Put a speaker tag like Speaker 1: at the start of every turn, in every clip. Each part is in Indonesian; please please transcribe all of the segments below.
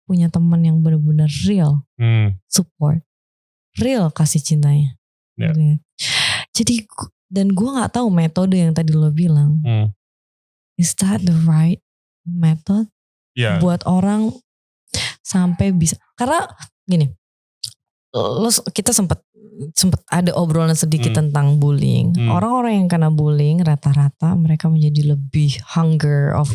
Speaker 1: punya teman yang benar-benar real support, real kasih cintanya.
Speaker 2: Yeah.
Speaker 1: Jadi dan gue nggak tahu metode yang tadi lo bilang, is that the right method buat orang sampai bisa, karena gini, kita sempat ada obrolan sedikit tentang bullying. Orang-orang yang kena bullying rata-rata mereka menjadi lebih hunger of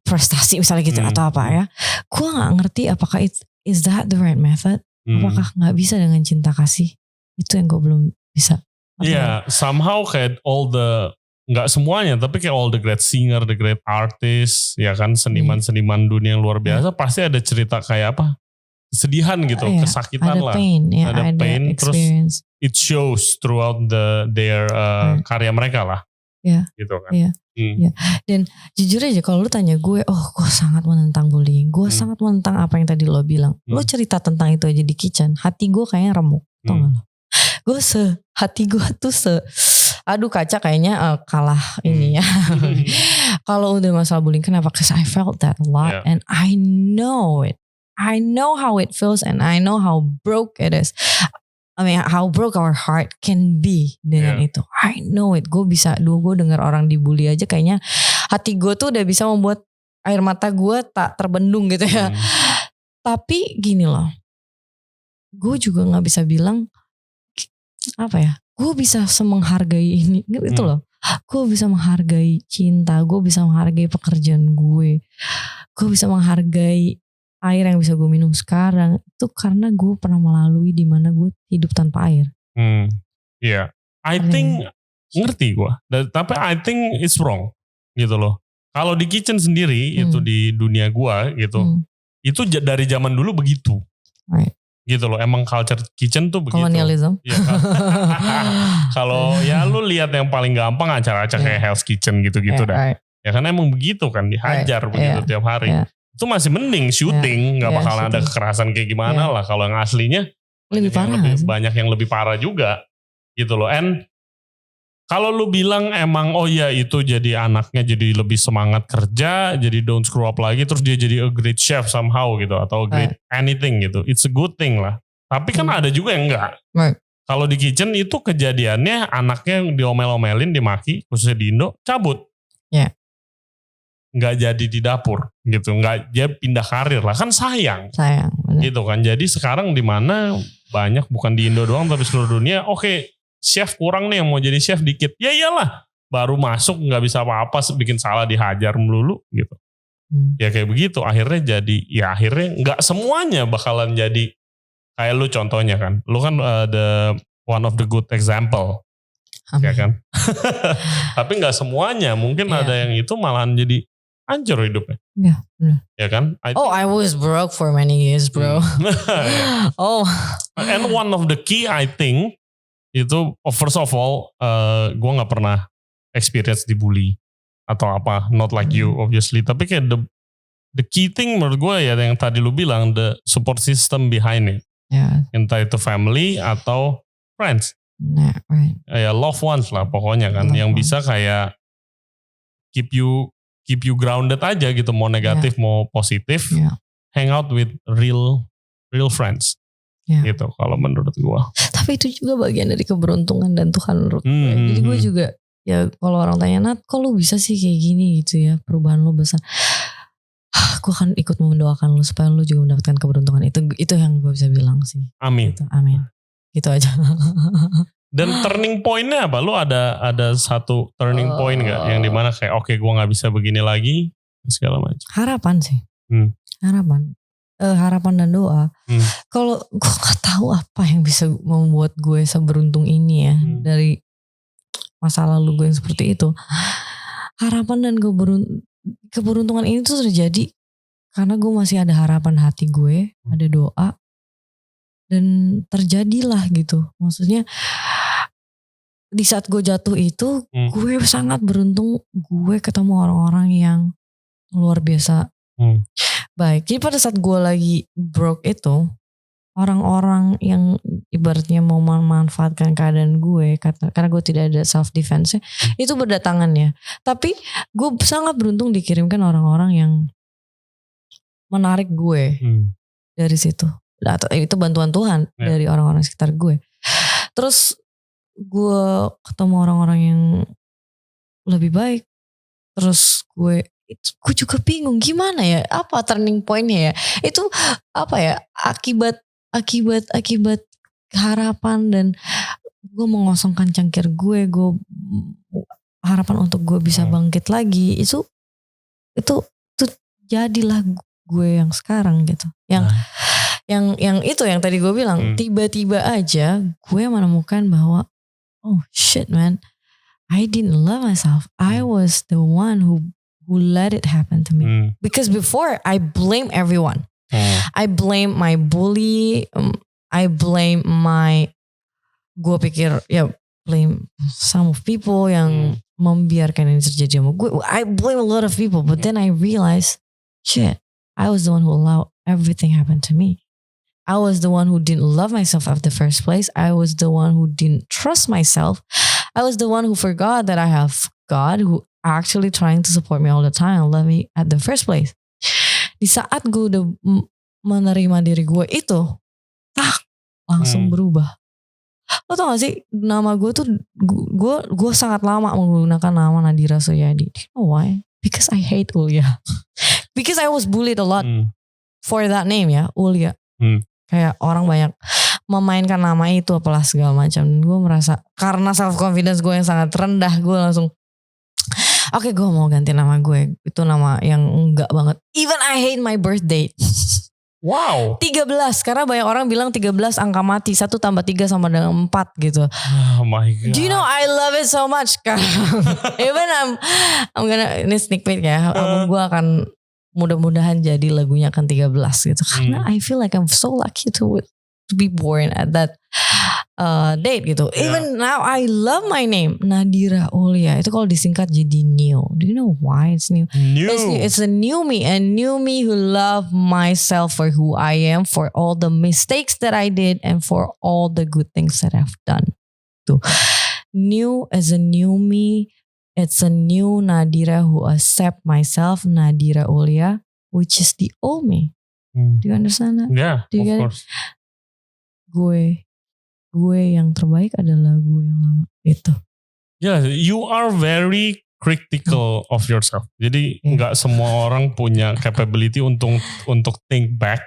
Speaker 1: prestasi misalnya gitu atau apa ya. Gue nggak ngerti apakah is that the right method? Apakah nggak bisa dengan cinta kasih? Itu yang gue belum bisa.
Speaker 2: Iya, somehow kayak nggak semuanya, tapi kayak all the great singer, the great artist, ya kan, seniman-seniman dunia yang luar biasa pasti ada cerita kayak apa? Kesedihan gitu, kesakitan
Speaker 1: ada
Speaker 2: lah.
Speaker 1: Pain,
Speaker 2: ada pain,
Speaker 1: experience.
Speaker 2: Terus it shows throughout their karya mereka lah. Gitu kan.
Speaker 1: Iya. Dan jujur aja kalau lu tanya gue, gue sangat menentang bullying. Gue sangat menentang apa yang tadi lo bilang. Lo cerita tentang itu aja di kitchen, hati gue kayaknya remuk. Tau gak lo? Hati gue tuh aduh kaca kayaknya kalah ini ya. Kalau udah masalah bullying, kenapa? Because I felt that a lot and I know it. I know how it feels and I know how broke it is. I mean how broke our heart can be dengan itu. I know it. Gue dengar orang dibully aja kayaknya hati gue tuh udah bisa membuat air mata gue tak terbendung gitu ya. Tapi gini loh, gue juga gak bisa bilang apa ya, gue bisa menghargai ini gitu loh. Gue bisa menghargai cinta, gue bisa menghargai pekerjaan gue bisa menghargai air yang bisa gue minum sekarang itu karena gue pernah melalui di mana gue hidup tanpa air.
Speaker 2: I think ngerti gue, tapi I think it's wrong gitu loh. Kalau di kitchen sendiri itu di dunia gue gitu, itu dari zaman dulu begitu. Gitu loh, emang culture kitchen tuh begitu.
Speaker 1: Kolonialism.
Speaker 2: Ya, kalau ya lu lihat yang paling gampang acara-acara kayak Hell's Kitchen gitu-gitu dah. Ya kan emang begitu kan, dihajar begitu tiap hari. Itu masih mending syuting, nggak bakalan ada kekerasan kayak gimana lah. Kalau yang aslinya
Speaker 1: lebih parah,
Speaker 2: banyak yang lebih parah juga gitu loh. And kalau lu bilang emang itu jadi anaknya jadi lebih semangat kerja, jadi don't screw up lagi, terus dia jadi a great chef somehow gitu, atau great anything gitu, it's a good thing lah. Tapi kan ada juga yang enggak. Kalau di kitchen itu kejadiannya anaknya diomel-omelin, dimaki, khususnya di Indo, cabut. Nggak jadi di dapur gitu, nggak, dia pindah karir lah, kan sayang gitu kan. Jadi sekarang di mana banyak, bukan di Indo doang tapi seluruh dunia, chef kurang nih yang mau jadi chef dikit, ya iyalah baru masuk nggak bisa apa-apa, bikin salah dihajar melulu gitu. Ya kayak begitu akhirnya jadi, ya akhirnya nggak semuanya bakalan jadi kayak lu contohnya kan, lu kan the one of the good example. Ya kan. Tapi nggak semuanya, mungkin ada yang itu malahan jadi hancur hidupnya. Ya kan?
Speaker 1: I was broke for many years, bro.
Speaker 2: And one of the key I think itu, first of all, gue nggak pernah experience dibully atau apa, not like you obviously. Tapi kayak the key thing menurut gue ya yang tadi lu bilang, the support system behind it. Entah itu family atau friends. Ya loved ones lah pokoknya kan, yang bisa kayak keep you grounded aja gitu, mau negatif mau positif, hang out with real friends gitu kalau menurut gue.
Speaker 1: Tapi itu juga bagian dari keberuntungan dan Tuhan menurut gue. Jadi gue juga ya, kalau orang tanya, Nat kok lu bisa sih kayak gini gitu ya, perubahan lu besar, gue akan ikut mendoakan lu supaya lu juga mendapatkan keberuntungan itu yang gue bisa bilang sih.
Speaker 2: Amin
Speaker 1: gitu, amin gitu aja.
Speaker 2: Dan turning pointnya apa? Lu ada satu turning point nggak yang dimana kayak gue nggak bisa begini lagi segala macam?
Speaker 1: Harapan sih, harapan dan doa. Kalau gue nggak tahu apa yang bisa membuat gue seberuntung ini ya dari masa lalu gue yang seperti itu. Harapan dan keberuntungan ini tuh terjadi karena gue masih ada harapan hati gue, ada doa, dan terjadilah gitu. Maksudnya di saat gue jatuh itu, gue sangat beruntung gue ketemu orang-orang yang luar biasa baik. Jadi pada saat gue lagi broke itu, orang-orang yang ibaratnya mau memanfaatkan keadaan gue karena gue tidak ada self defense itu berdatangan ya. Tapi gue sangat beruntung dikirimkan orang-orang yang menarik gue dari situ. Atau itu bantuan Tuhan dari orang-orang sekitar gue. Terus gue ketemu orang-orang yang lebih baik. Terus gue juga bingung gimana ya, apa turning pointnya ya? Itu apa ya, akibat harapan dan gue mengosongkan cangkir gue harapan untuk gue bisa bangkit lagi. Itu jadilah gue yang sekarang gitu. Yang itu yang tadi gue bilang, tiba-tiba aja gue menemukan bahwa oh shit man, I didn't love myself. I was the one who let it happen to me. Because before I blame everyone. I blame my bully. I blame gue pikir blame some of people yang membiarkan ini terjadi sama gue. I blame a lot of people, but then I realized, shit, I was the one who allowed everything happen to me. I was the one who didn't love myself at the first place. I was the one who didn't trust myself. I was the one who forgot that I have God who actually trying to support me all the time and love me at the first place. Di saat gue udah menerima diri gue itu, langsung berubah. Lo tau gak sih, nama gue tuh, gue sangat lama menggunakan nama Nadira Suyadi. Do you know why? Because I hate Ulya. Because I was bullied a lot for that name ya, Ulya. Kayak orang banyak memainkan nama itu apalah segala macam. Dan gue merasa karena self confidence gue yang sangat rendah, gue langsung oke, gue mau ganti nama gue. Itu nama yang enggak banget. Even I hate my birth date.
Speaker 2: Wow.
Speaker 1: 13, karena banyak orang bilang 13 angka mati. 1 tambah 3 sama dengan 4 gitu.
Speaker 2: Oh my God.
Speaker 1: Do you know I love it so much. Even I'm gonna, ini sneak peek ya. Album gue akan mudah-mudahan jadi lagunya akan 13 gitu. Karena I feel like I'm so lucky to be born at that date gitu. Even now I love my name, Nadira Ulya. Itu kalau disingkat jadi New. Do you know why it's new? It's a new me, a new me who love myself for who I am, for all the mistakes that I did, and for all the good things that I've done. Tuh. New as a new me. It's a new Nadira who accept myself, Nadira Ulya, which is the old me. Do you understand that?
Speaker 2: Yeah, of course.
Speaker 1: Gue yang terbaik adalah gue yang lama itu.
Speaker 2: Yeah, you are very critical of yourself. Jadi nggak semua orang punya capability untuk think back,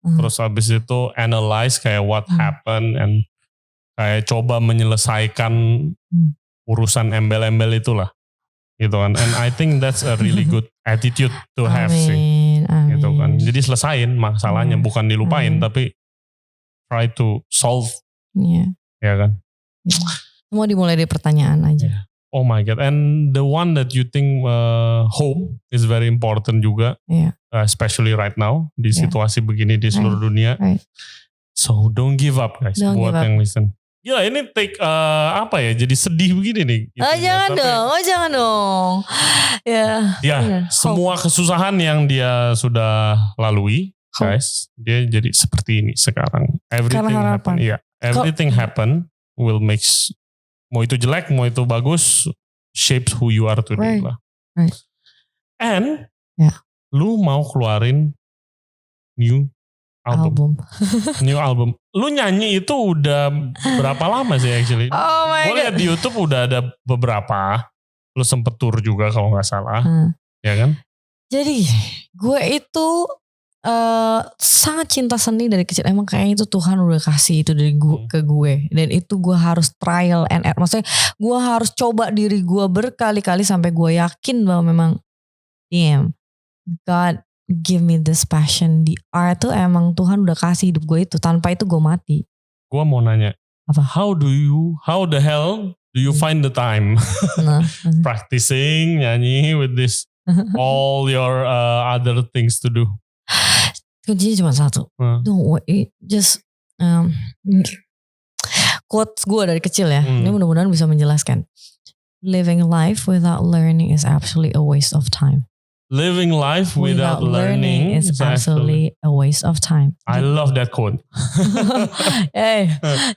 Speaker 2: terus habis itu analyze kayak what happened and kayak coba menyelesaikan urusan embel-embel itulah, gitu kan. And I think that's a really good attitude to have sih, gitu kan. Jadi selesain masalahnya, bukan dilupain, tapi try to solve. Ya kan.
Speaker 1: Semua dimulai dari pertanyaan aja.
Speaker 2: Oh my God. And the one that you think hope is very important juga, especially right now di situasi begini di seluruh dunia. So don't give up guys, buat yang listen. Gila ini take apa ya, jadi sedih begini nih. Gitu
Speaker 1: jangan dong.
Speaker 2: Semua kesusahan yang dia sudah lalui, guys, dia jadi seperti ini sekarang. Everything happen. Everything happen will make, mau itu jelek, mau itu bagus, shapes who you are today lah. And lu mau keluarin new album. New album. Lu nyanyi itu udah berapa lama sih actually?
Speaker 1: Oh my God.
Speaker 2: Gue lihat di YouTube udah ada beberapa. Lu sempet tour juga kalau gak salah. Ya kan?
Speaker 1: Jadi gue itu sangat cinta seni dari kecil. Emang kayaknya itu Tuhan udah kasih itu dari gue ke gue. Dan itu gue harus trial and error. Maksudnya gue harus coba diri gue berkali-kali sampai gue yakin bahwa memang damn, God give me this passion. Di art tuh emang Tuhan udah kasih hidup gue itu. Tanpa itu gue mati.
Speaker 2: Gue mau nanya,
Speaker 1: apa?
Speaker 2: How the hell do you find the time? Practicing, nyanyi with this, all your other things to do.
Speaker 1: Kuncinya cuma satu. Just quotes gue dari kecil ya. Ini mudah-mudahan bisa menjelaskan. Living life without learning is actually a waste of time.
Speaker 2: Living life without learning
Speaker 1: is absolutely a waste of time.
Speaker 2: I love that quote.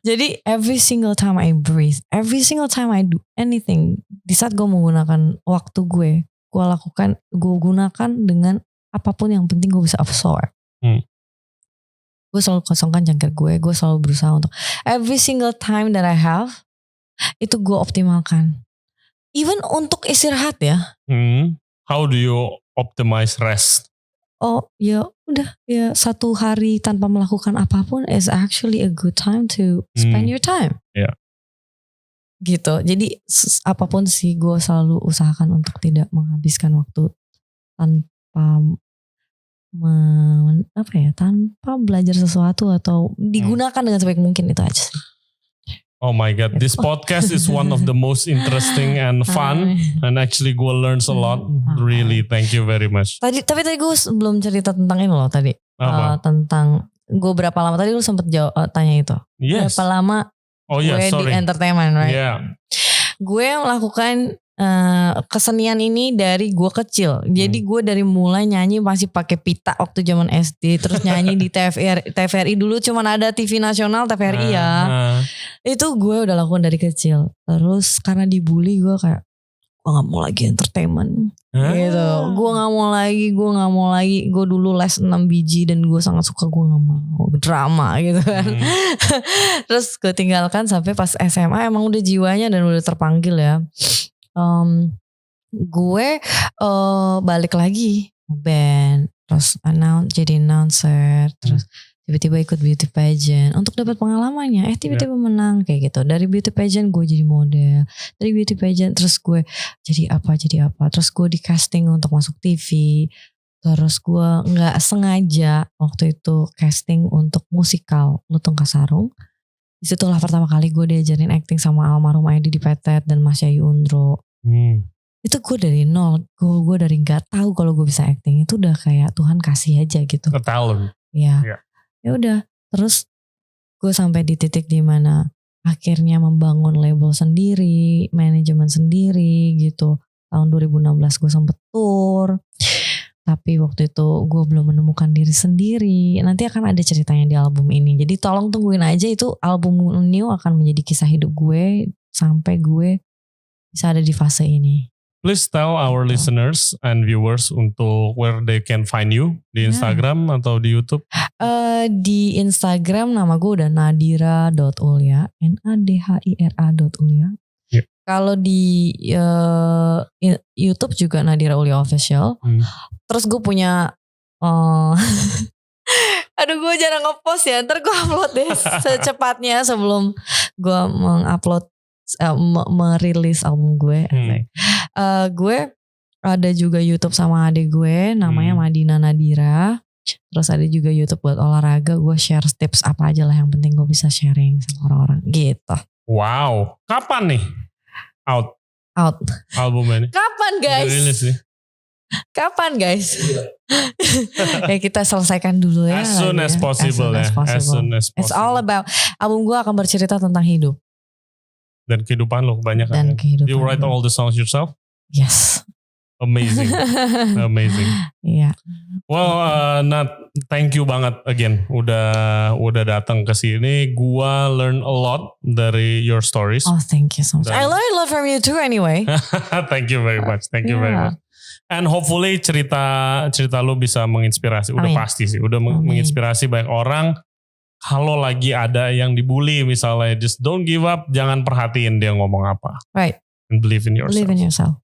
Speaker 1: Jadi every single time I breathe, every single time I do anything, di saat gue menggunakan waktu gue gunakan dengan apapun yang penting gue bisa absorb. Gue selalu kosongkan cangkir gue selalu berusaha untuk every single time that I have itu gue optimalkan. Even untuk istirahat ya.
Speaker 2: How do you optimize rest?
Speaker 1: Oh ya udah ya, 1 hari tanpa melakukan apapun is actually a good time to spend your time.
Speaker 2: Yeah.
Speaker 1: Gitu. Jadi apapun sih gue selalu usahakan untuk tidak menghabiskan waktu tanpa tanpa belajar sesuatu atau digunakan dengan sebaik mungkin, itu aja sih.
Speaker 2: Oh my God, this podcast is one of the most interesting and fun, and actually gue learns a lot. Really, thank you very much.
Speaker 1: Tapi tadi gue belum cerita tentang ini loh tadi. Tentang gue berapa lama tadi lu sempet tanya itu.
Speaker 2: Yes.
Speaker 1: Berapa lama gue di entertainment, right?
Speaker 2: Yeah.
Speaker 1: Gue melakukan kesenian ini dari gue kecil. Jadi gue dari mulai nyanyi masih pakai pita waktu zaman SD, terus nyanyi di TVRI dulu cuman ada TV nasional TVRI ya. Itu gue udah lakukan dari kecil. Terus karena dibully gue kayak gue gak mau lagi entertainment gitu. Gue gak mau lagi. Gue dulu les 6 biji dan gue sangat suka, gue gak mau drama gitu kan. Terus gue tinggalkan sampai pas SMA emang udah jiwanya dan udah terpanggil ya. Gue balik lagi band, terus jadi announcer, terus tiba-tiba ikut beauty pageant untuk dapat pengalamannya. Tiba-tiba menang kayak gitu. Dari beauty pageant gue jadi model, dari beauty pageant terus gue jadi apa, terus gue di casting untuk masuk TV, terus gue nggak sengaja waktu itu casting untuk musikal Lutung Kasarung. Disitulah pertama kali gue diajarin acting sama almarhum Edi di Petet dan Mas Yayu Undro. Itu gue dari nol, gue dari nggak tahu kalau gue bisa acting. Itu udah kayak Tuhan kasih aja gitu.
Speaker 2: Talent.
Speaker 1: Ya udah. Terus gue sampai di titik dimana akhirnya membangun label sendiri, manajemen sendiri gitu. Tahun 2016 gue sempet tour. Tapi waktu itu gue belum menemukan diri sendiri. Nanti akan ada ceritanya di album ini. Jadi tolong tungguin aja, itu album New akan menjadi kisah hidup gue sampai gue bisa ada di fase ini.
Speaker 2: Please tell our listeners and viewers untuk where they can find you di Instagram atau di YouTube.
Speaker 1: Di Instagram nama gue udah nadhira.ulya, NADHIRA.ulya. Kalau di YouTube juga Nadhira Ulya Official. Terus gue punya aduh gue jarang ngepost ya, ntar gue upload deh secepatnya sebelum gue mengupload merilis album gue. Gue ada juga YouTube sama adik gue namanya Madina Nadhira. Terus ada juga YouTube buat olahraga, gue share tips apa aja lah yang penting gue bisa sharing sama orang-orang gitu.
Speaker 2: Wow, kapan nih out albumnya?
Speaker 1: Kapan guys? Kapan guys? Ya kita selesaikan dulu ya.
Speaker 2: As soon as possible.
Speaker 1: It's all about, album gue akan bercerita tentang hidup
Speaker 2: dan kehidupan lo kebanyakan.
Speaker 1: Dan kehidupan.
Speaker 2: You write all the songs yourself?
Speaker 1: Yes.
Speaker 2: Amazing.
Speaker 1: Iya.
Speaker 2: Well, Nat, thank you banget again udah datang ke sini. Gua learn a lot dari your stories.
Speaker 1: Oh, thank you so much. I learn a lot from you too anyway.
Speaker 2: Thank you very much. Very much. And hopefully cerita lu bisa menginspirasi. Udah pasti sih, udah menginspirasi banyak orang. Kalau lagi ada yang dibully misalnya, just don't give up, jangan perhatiin dia ngomong apa.
Speaker 1: Right.
Speaker 2: And believe in yourself.
Speaker 1: Believe in yourself.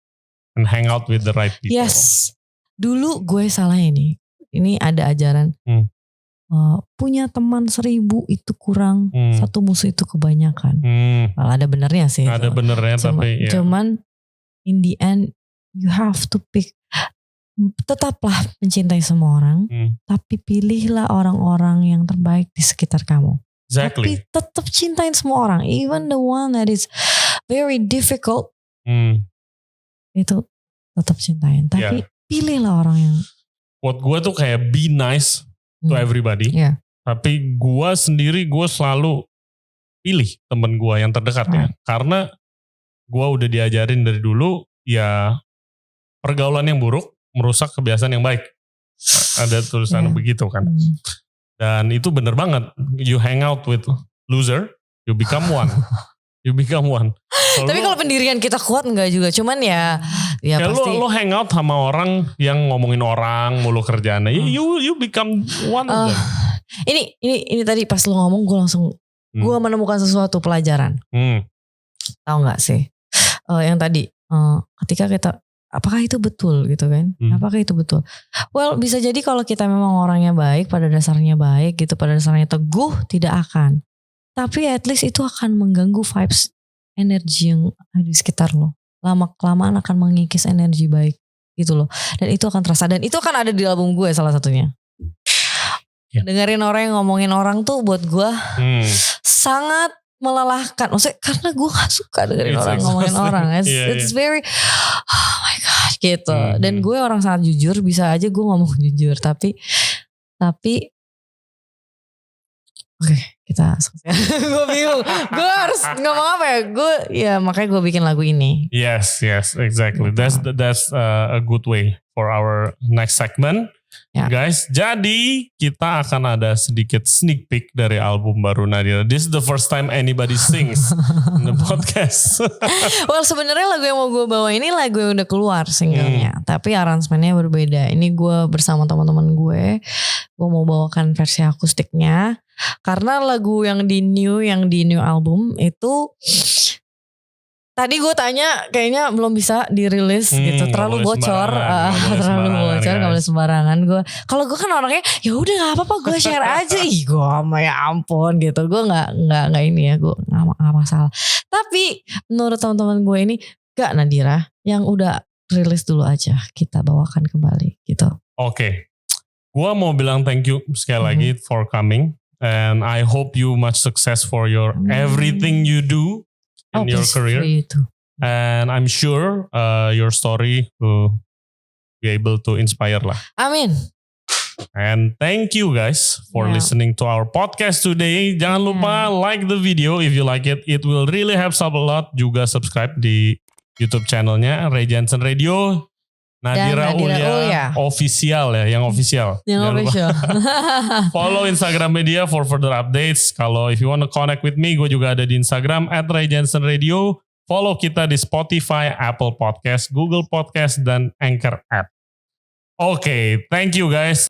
Speaker 2: And hang out with the right people.
Speaker 1: Yes. Dulu gue salah ini. Ini ada ajaran. Punya teman 1000 itu kurang. Satu musuh itu kebanyakan. Well, ada benernya sih.
Speaker 2: Ada benernya tapi ya.
Speaker 1: Cuman in the end you have to pick. Tetaplah mencintai semua orang. Tapi pilihlah orang-orang yang terbaik di sekitar kamu.
Speaker 2: Exactly.
Speaker 1: Tapi tetap cintain semua orang. Even the one that is very difficult. Itu tetap cintain. Tapi pilihlah orang yang.
Speaker 2: Buat gue tuh kayak be nice to everybody. Tapi gue sendiri gue selalu pilih temen gue yang terdekat ya. Karena gue udah diajarin dari dulu ya pergaulan yang buruk merusak kebiasaan yang baik. Ada tulisan begitu kan. Dan itu bener banget. You hang out with loser, you become one. Tapi kalau pendirian kita kuat enggak juga. Cuman ya
Speaker 1: Ya pasti.
Speaker 2: Lo hangout sama orang yang ngomongin orang mulu kerjaannya. You become one of them.
Speaker 1: Ini tadi pas lo ngomong gue langsung gue menemukan sesuatu pelajaran. Tahu nggak sih? Yang tadi ketika kita apakah itu betul gitu kan? Apakah itu betul? Well, bisa jadi kalau kita memang orangnya baik, pada dasarnya baik gitu, pada dasarnya teguh, tidak akan. Tapi at least itu akan mengganggu vibes energi yang ada di sekitar lo. Lama-kelamaan akan mengikis energi baik gitu loh. Dan itu akan terasa. Dan itu akan ada di album gue salah satunya. Dengerin orang yang ngomongin orang tuh buat gue sangat melelahkan. Maksudnya karena gue gak suka dengerin orang ngomongin orang. It's very, oh my God gitu. Dan gue orang sangat jujur. Bisa aja gue ngomong jujur. Tapi oke, kita selesai. Gue bingung. Gue harus ngomong apa ya? Makanya gue bikin lagu ini.
Speaker 2: Yes, exactly. That's a good way for our next segment. Guys, jadi kita akan ada sedikit sneak peek dari album baru Nadira. This is the first time anybody sings in the podcast.
Speaker 1: Well, sebenarnya lagu yang mau gue bawa ini lagu yang udah keluar singlenya, tapi aransemennya berbeda. Ini gue bersama teman-teman gue mau bawakan versi akustiknya. Karena lagu yang di new album itu tadi gue tanya kayaknya belum bisa dirilis gitu, terlalu bocor, nggak boleh sembarangan. Kalau gue kan orangnya ya udah nggak apa-apa, gue share aja. Gue ya ampun gitu, gue nggak ini ya, gue nggak masalah. Tapi menurut teman-teman gue ini gak, Nadira yang udah rilis dulu aja, kita bawakan kembali gitu.
Speaker 2: Oke. Gue mau bilang thank you sekali lagi for coming, and I hope you much success for your everything you do in your career, and I'm sure your story will be able to inspire lah.
Speaker 1: Amin.
Speaker 2: And thank you guys for listening to our podcast today. Jangan lupa like the video if you like it. It will really help a lot. Juga subscribe di YouTube channelnya Ray Jensen Radio. Nadira Ulya official ya, yang official. Follow Instagram media for further updates. Kalau if you want to connect with me, gue juga ada di Instagram @RayJensenRadio. Follow kita di Spotify, Apple Podcast, Google Podcast, dan Anchor app. Oke, thank you guys.